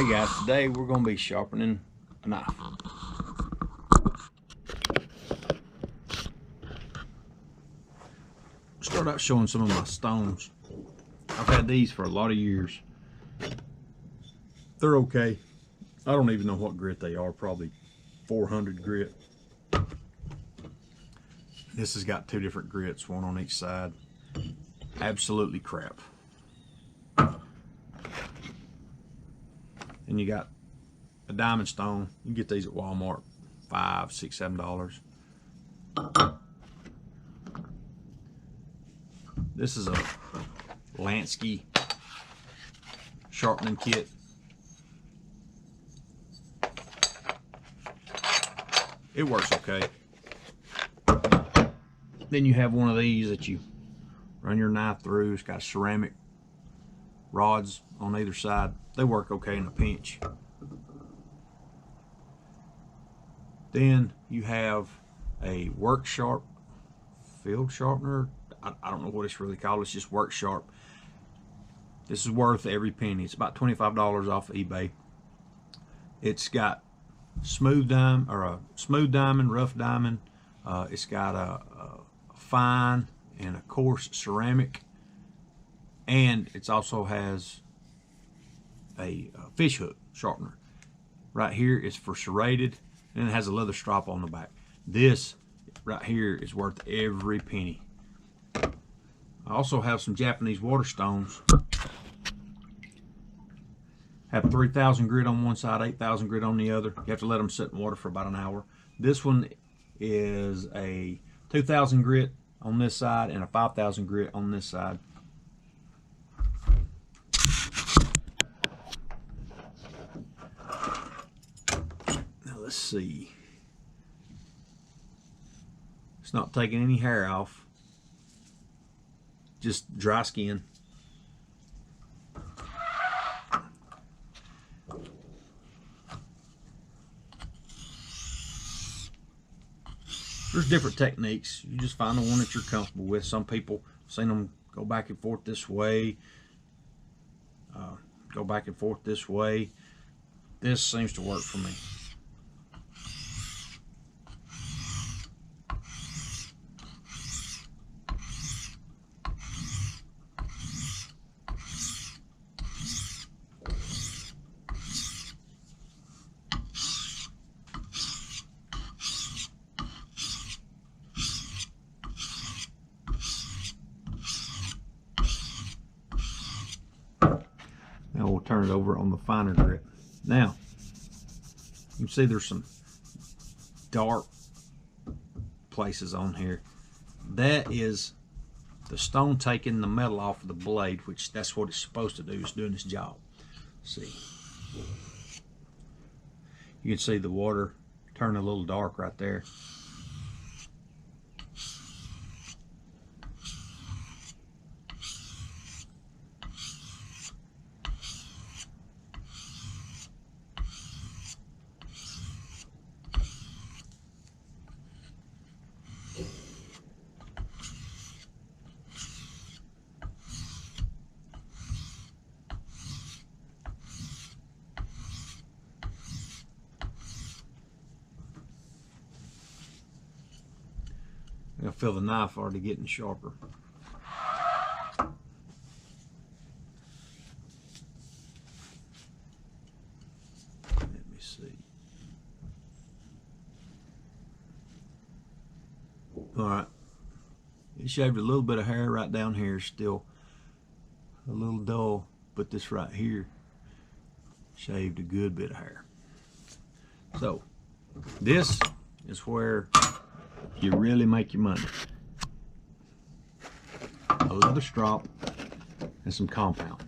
Hey guys, today we're going to be sharpening a knife. Start out showing some of my stones. I've had these for a lot of years. They're okay. I don't even know what grit they are, probably 400 grit. This has got two different grits, one on each side. Absolutely crap. And you got a diamond stone. You can get these at Walmart, $5, $6, $7. This is a Lansky sharpening kit. It works okay. Then you have one of these that you run your knife through. It's got ceramic rods on either side. They work okay in a pinch. Then you have a Work Sharp field sharpener. I don't know what it's really called. It's just Work Sharp. This is worth every penny. It's about $25 off eBay. It's got smooth diamond, or a smooth diamond, rough diamond. It's got a fine and a coarse ceramic, and it also has a fish hook sharpener. Right here is for serrated, and it has a leather strap on the back. This right here is worth every penny. I also have some Japanese water stones. Have 3,000 grit on one side, 8,000 grit on the other. You have to let them sit in water for about an hour. This one is a 2,000 grit on this side and a 5,000 grit on this side. Now let's see. It's not taking any hair off. Just dry skin. There's different techniques. You just find the one that you're comfortable with. Some people, I've seen them go back and forth this way, go back and forth this way. This seems to work for me. Now we'll turn it over on the finer grit. Now, you can see there's some dark places on here. That is the stone taking the metal off of the blade, which that's what it's supposed to do. It's doing its job. See, you can see the water turn a little dark right there. I feel the knife already getting sharper. Let me see. All right. It shaved a little bit of hair right down here, still a little dull, but this right here shaved a good bit of hair. So this is where you really make your money. A leather strap and some compound.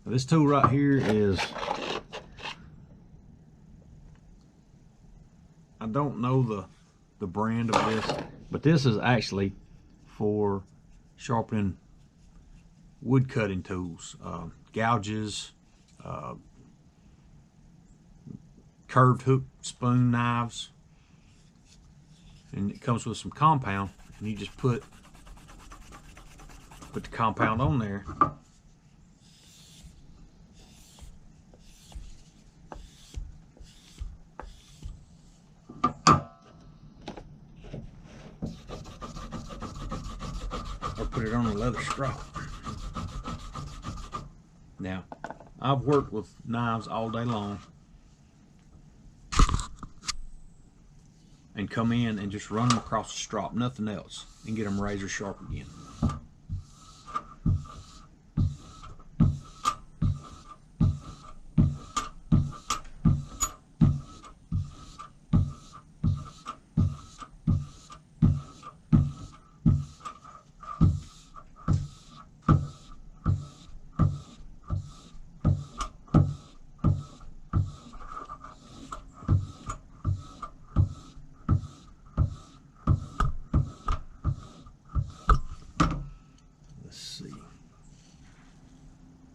Now this tool right here is, I don't know the brand of this, but this is actually for sharpening wood cutting tools, gouges, curved hook spoon knives. And it comes with some compound, and you just put the compound on there, put it on a leather strap. Now, I've worked with knives all day long and come in and just run them across the strop, nothing else, and get them razor sharp again.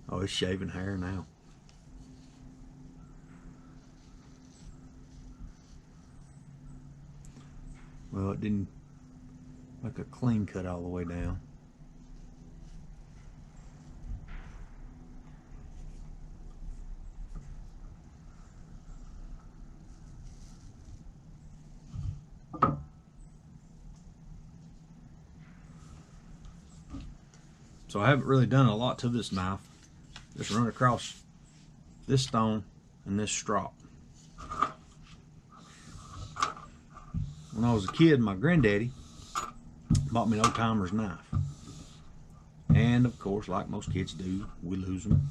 Oh, it's shaving hair now. Well, it didn't make a clean cut all the way down. So I haven't really done a lot to this knife. Just run across this stone and this strop. When I was a kid, my granddaddy bought me an old timer's knife. And of course, like most kids do, we lose them.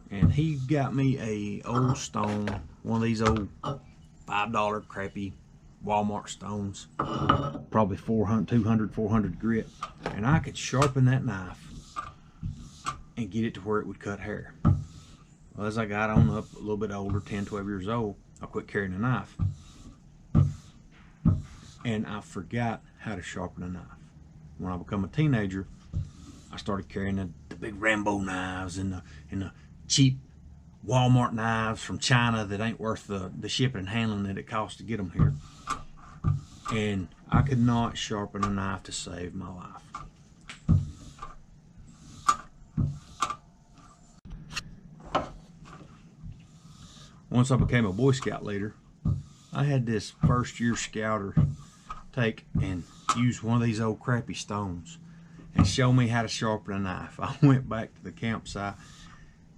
And he got me a old stone, one of these old $5 crappy Walmart stones, probably 200, 400 grit. And I could sharpen that knife and get it to where it would cut hair. Well, as I got on up a little bit older, 10, 12 years old, I quit carrying a knife. And I forgot how to sharpen a knife. When I became a teenager, I started carrying the big Rambo knives and the cheap Walmart knives from China that ain't worth the shipping and handling that it costs to get them here. And I could not sharpen a knife to save my life. Once I became a Boy Scout leader, I had this first year scouter take and use one of these old crappy stones and show me how to sharpen a knife. I went back to the campsite,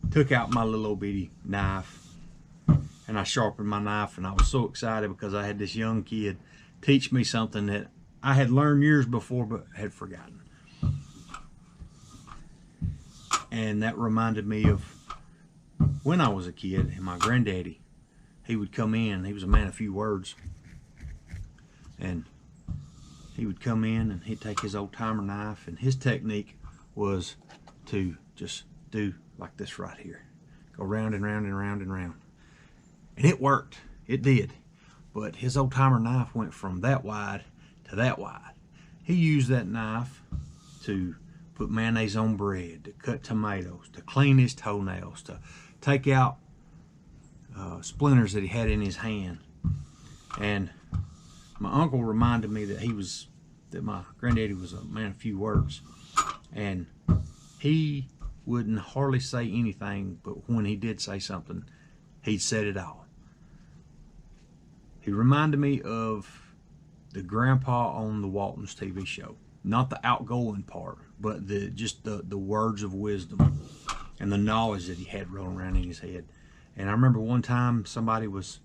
took out my little old bitty knife, and I sharpened my knife, and I was so excited because I had this young kid teach me something that I had learned years before but had forgotten. And that reminded me of when I was a kid, and my granddaddy, he would come in, he was a man of few words, and he would come in and he'd take his old timer knife, and his technique was to just do like this right here. Go round and round and round and round. And it worked, it did. But his old timer knife went from that wide to that wide. He used that knife to put mayonnaise on bread, to cut tomatoes, to clean his toenails, to take out splinters that he had in his hand. And my uncle reminded me that my granddaddy was a man of few words, and he wouldn't hardly say anything, but when he did say something, he'd said it all. He reminded me of the grandpa on the Waltons TV show. Not the outgoing part, but just the words of wisdom and the knowledge that he had rolling around in his head. And I remember one time somebody was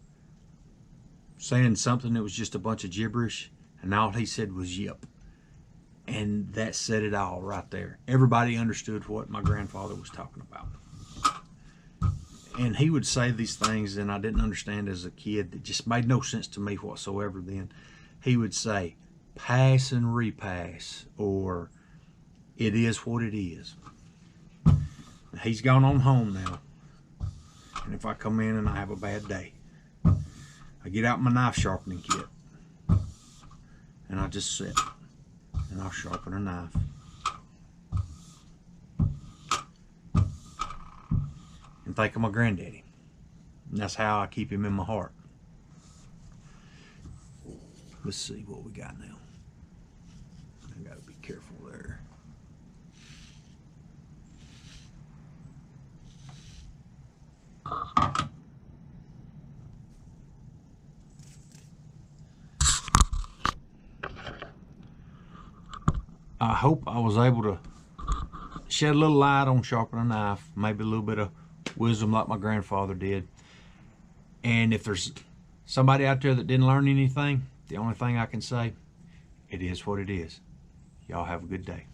saying something that was just a bunch of gibberish, and all he said was yep. And that said it all right there. Everybody understood what my grandfather was talking about. And he would say these things, and I didn't understand as a kid. That just made no sense to me whatsoever then. He would say, pass and repass, or it is what it is. He's gone on home now. And if I come in and I have a bad day, I get out my knife sharpening kit, and I just sit and I'll sharpen a knife. And think of my granddaddy. And that's how I keep him in my heart. Let's see what we got now. I gotta be careful there. I hope I was able to shed a little light on sharpening a knife, maybe a little bit of wisdom like my grandfather did. And if there's somebody out there that didn't learn anything, the only thing I can say, it is what it is. Y'all have a good day.